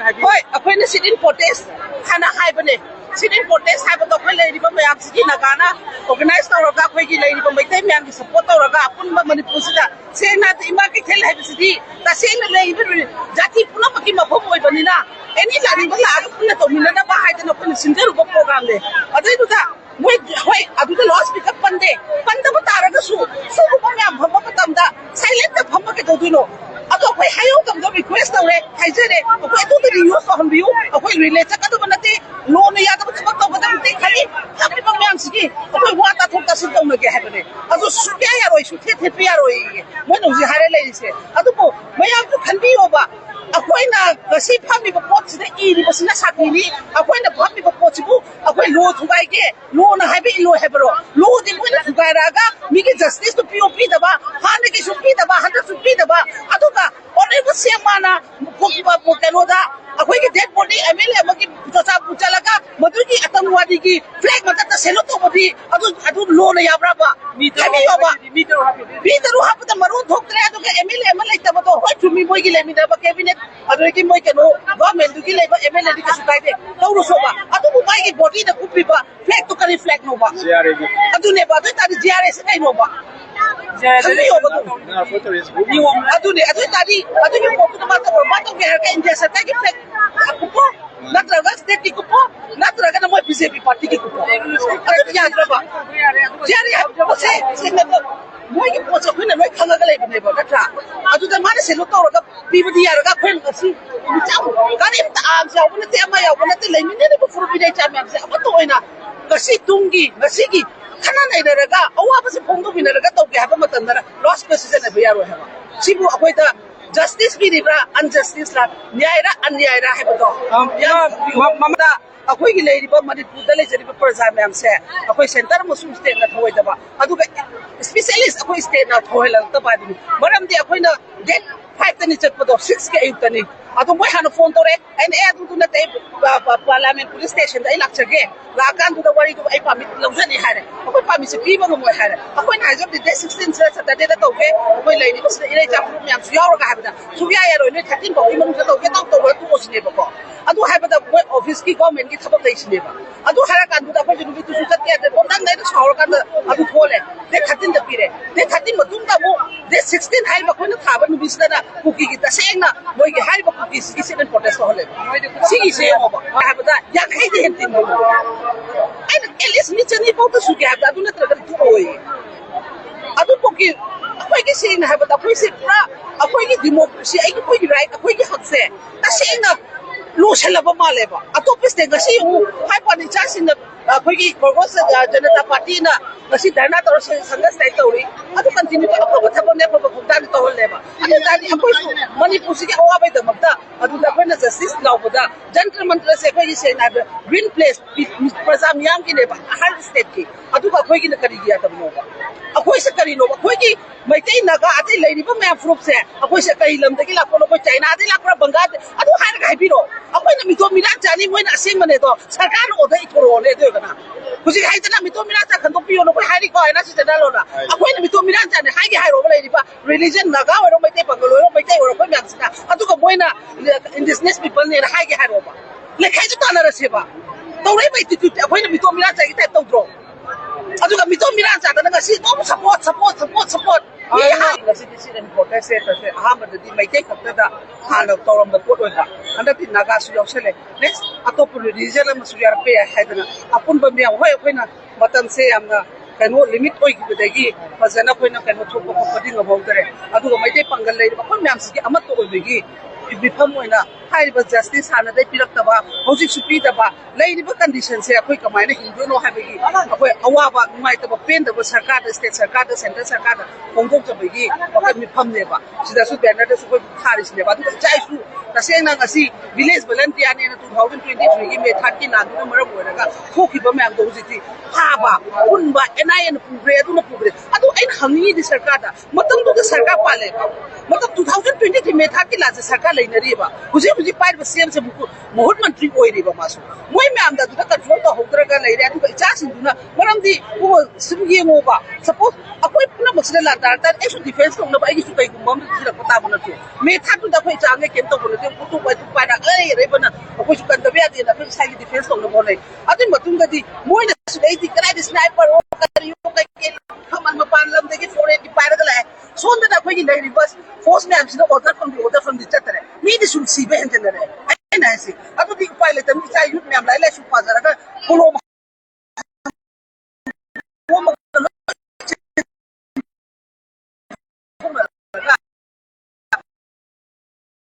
Hoi, ako'y na sit-in protest. Hana haibane. Sit-in protest haibado ako'y lady ba mayam sige nagana. Organize tawraga ako'y lady ba may tayo mayam support tawraga apun ba Manipur sida. Sayang natin imakitel haibasidi. Tasayang na lady ba jati puna makimapom oy banina. Any lari ba laag puna to minana ba haida na puna sinderu ba program de. Aday duda. Hoi, aduga loudspeaker pande. Panda ba taraga su. Su ba mayam hamba patamda. Silent na hamba kito duno. Ako ako'y hayaw kamdo request tawre. Haijere. Ako'y ito din news on view. Ako'y relate sa kato ba natin. Loan na yata ba sabag tawag natin kali. Happy bang mayam sige. Ako'y wata thong tasin tawag nag-happen eh. Ato suya yaroi, suya tepe yaroi. Bueno, si hare ladies eh. Ato po, mayam ko kanbiyo ba? Ako'y na kasi pami ba po sila iri ba sila sa kini. Ako'y na pami ba po sibu. Ako'y lo tugay ke. Lo na habi ilo hebro. Lo din ko na tugay raga. Migi justice to POP daba. Hane ki supi daba. Handa supi daba. Ato ka. Ore ba siya mana. Kukiba po kanoda. Ako'y ki dead body. Emile magi sa pucalaga. Madugi atamwadi ki. Flag matata seloto mo di. Ato lo na yabra ba. Kami yo ba. Bitaru hapon na marun thok tre. Ato ka Emile emalay taba to. Hoy tumi mo gilay mi daba cabinet. Aduh ini mau keno, government tu gila iba MLA di kasukai deh, tahu rusoba. Aduh bukai ki body dah kupi ba, flag tu kali flag noba. ZRA. Aduh ne ba, aduh tadi ZRA sekai noba. Kami yo ba tu. Aduh tadi, aduh ni foto tu batu ke harga India sekai ki flag. Aku po, nak terlaga state ki po, nak terlaga nama BJP party ki po. Aduh dia ada ba. ZRA apa sih nak Moi ki po sa khuna noi khanga ga lai bane ba natra adu da mane se lo to ga pi budi yar ga khuen asi mi cham ga ni ta am sa bune te ma ya bune te lai min ne ba furu bi dai cham ya sa ba to ina ga si tungi ga si ki khana nai da ga awa ba se phong do bi na ga to ke ha ba ma tan da loss position ne ba yaro ha ba si bu akoi da justice bi ni bra injustice la nyai ra anyai ra ha ba to ya mamda akwai gi lai ba Manipur da lai jari ba parza me am se akwai center musum state na thoi da ba adu ga specialist akwai state na thoi lang ta ba di maram di akwai na get 5 tani chat pa do 6 ke 8 tani adu moi hana phone to re and adu tu na te parliament police station da ilak chage la kan tu da wari tu ai permit lawja ni hare akwai permit se pi ba mo hare akwai na job di 16 sa da de da to ke akwai lai ni ba se ile ja fu myam su yaw ga ha ba su ya ya ro ni 13 ba i mo sa to ke to to ko sine ba ko adu ha ba da office ki government ki thaba dai sine ba adu hara kan tu da ba ju bi tu su chat ke de bom dang dai sa hor kan adu thole de 13 da pire de 13 ma tum da mo de 16 hai ba ko na thaba nu bis da kuki ki ta seng na moi ki hai ba kuki si se den protest hole si ki se mo ba ha ba da ya khai de hen tin mo ai na elis ni chani ba to su ke ha da du na tra ga tu oi adu ko ki akwai ki se na ha ba da akwai se pra akwai ki democracy ai akwai ki right akwai ki hak se ta se na lu shalaba male ba atopis de gasi mu hai pa ni chasin na akwai ki Congress Janata Party na gasi dharna tor sanga stay tori adu continue to appo thabo ne appo bukta ni to holle ba adu dani akwai su Manipur si ke awa bai da magda adu da akwai na justice law ba jantar mantra se akwai se na green place prasam yam ki ne ba har state ki adu ka akwai ki na kari giya tab no ba akwai se kari no ba akwai ki mai tai na ga atai lai ni ba me fruit se akwai se kai lam da ki la ko no ko China ati la ko banga adu har ga bi ro akwai na mi to mi ran jani moi na asing mane to sarkar o dai thoro ne de kana kusi hai ta na mi to mi ran ta kan to piyo no ko hai ri ko na si ta lo na akwai na mi to mi ran jani hai gi hai ro ba lai ni ba religion na ga ro mai tai pa lo mai tai ro ko mi asina adu ko moi na indigenous people ne hai gi hai ro ba le kai ta na ra se ba to rai mai ti tu akwai na mi to mi ran jani ta to dro adu ka mi to mi ran ja ta na si to support ngasi di sini protest se aham di mai tai khapta da hana toram da pot wa anda ti naga su yaw sele next atop religion ma su yar pe haidana apun ba mi hoi hoi na matam se amna kano limit oi ki bedagi fazana koi na kano thop ko pading abau dare adu ga mai tai pangal lai ba ko myam si amat to oi begi bifam oina hai ba justice hana dai pirak ta ba hojik su pi da ba lai ni ba condition se akoi kamai na hindu no ha begi akoi awa ba mai ta ba pen da ba sarkar da state sarkar da center sarkar da hongkong ta begi akoi mi pham ne ba sida su banner da su ko tharis ne ba du jai su ta se na ngasi village volunteer ne 2023 gi me 30 na du maram oina ga khoki ba me am do jiti ha ba un ba NIN pugre du na pugre adu ꯑꯩꯅ ꯍꯪꯅꯤꯡꯉꯤꯗꯤ ꯁꯔꯀꯥꯔꯗ ꯃꯇꯝꯗꯨꯗ ꯁꯔꯀꯥꯔ ꯄꯥꯜꯂꯦꯕ ꯃꯇꯝ 2020ꯒꯤ ꯃꯦ ꯊꯥꯔꯠꯀꯤ ꯂꯥꯟꯁꯦ ꯁꯔꯀꯥꯔ ꯂꯩꯅꯔꯤꯕ ꯍꯧꯖꯤꯛ ꯄꯥꯏꯔꯤꯕ ꯁꯤಎꯝꯁꯦ ꯃꯍꯨꯠ ꯃꯟꯇ꯭ꯔꯤ ꯑꯣꯏꯔꯤꯕ ꯃꯥꯁꯨ ꯃꯣꯏ ꯃꯌꯥꯝꯗ ꯑꯗꯨꯗ ꯀꯟꯇ꯭ꯔꯣꯜ ꯇꯧꯍꯧꯗ꯭ꯔꯒ ꯂꯩꯔꯦ ꯑꯗꯨꯒ ꯏꯆꯥꯁꯤꯡꯗꯨꯅ ꯃꯔꯝꯗꯤ ꯁꯨꯝ ꯌꯦꯡꯉꯣꯕ ꯁꯄꯣꯁ ꯑꯩꯈꯣꯏ ꯄꯨꯝꯅꯃꯛꯁꯤꯗ ꯂꯥꯟ ꯇꯥꯔꯛꯇꯥꯔꯗꯤ ꯑꯩꯁꯨ ꯗꯤꯐꯦꯟꯁ ꯇꯧꯅꯕ ꯑꯩꯒꯤꯁꯨ ꯀꯩꯒꯨꯝꯕ ꯑꯃ ꯊꯤꯔꯛꯄ ꯇꯥꯕ ꯅꯠꯇ꯭ꯔꯣ ꯃꯦ ꯊꯥꯔꯠꯇꯨꯗ ꯑꯩꯈꯣꯏ ꯏꯆꯥꯉꯩ ꯀꯩꯝ ꯇꯧꯕ ꯅꯠꯇꯦ ꯄꯨꯇꯨ ꯄꯥꯏꯔ ꯑꯔꯩꯕꯅ ꯑꯩꯈꯣꯏꯁꯨ ꯀꯟꯗꯕ ꯌꯥꯗꯦꯅ ꯑꯩꯈꯣꯏ ꯏꯁꯥꯒꯤ ꯗꯤꯐꯦꯟꯁ ꯇꯧꯅꯕ ꯍꯣꯠꯅꯩ ꯑꯗꯨꯒꯤ ꯃꯇꯨꯡꯗꯗꯤ ꯃꯣꯏꯅ ꯁꯤꯗꯩꯗꯤ ꯀꯗꯥꯏꯗ ꯁ꯭ꯅꯥꯏꯄꯔ ꯀꯔꯤꯌꯣ ꯀꯩꯀꯩ ꯃꯄꯥꯟ ꯂꯝꯗꯒꯤ ꯐꯣꯔꯦꯟꯒꯤ ꯄꯥꯏꯔꯒ ꯂꯥꯛꯑꯦ ꯁꯣꯝꯗꯅ ꯑꯩꯈꯣꯏꯒꯤ ꯂꯩꯔꯤꯕ ꯐꯣꯔꯁ ꯃꯌꯥꯝꯁꯤꯅ ꯑꯣꯔꯗꯔ ꯐꯝꯗꯤ ꯆꯠꯇꯔꯦ ꯃꯤꯗꯤ ꯁꯨꯝ ꯁꯤꯕ ꯍꯦꯟꯖꯤꯜꯂꯔꯦ ꯑꯩꯅ ꯍꯥꯏꯁꯤ ꯑꯗꯨꯗꯤ ꯎꯄꯥꯏ ꯂꯩꯇꯕꯅꯤ ꯏꯆꯥ ꯌꯨꯠ ꯃꯌꯥꯝ ꯂꯥꯏꯔꯤꯛ ꯂꯥꯏꯁꯨ ꯄꯥꯖꯔꯒ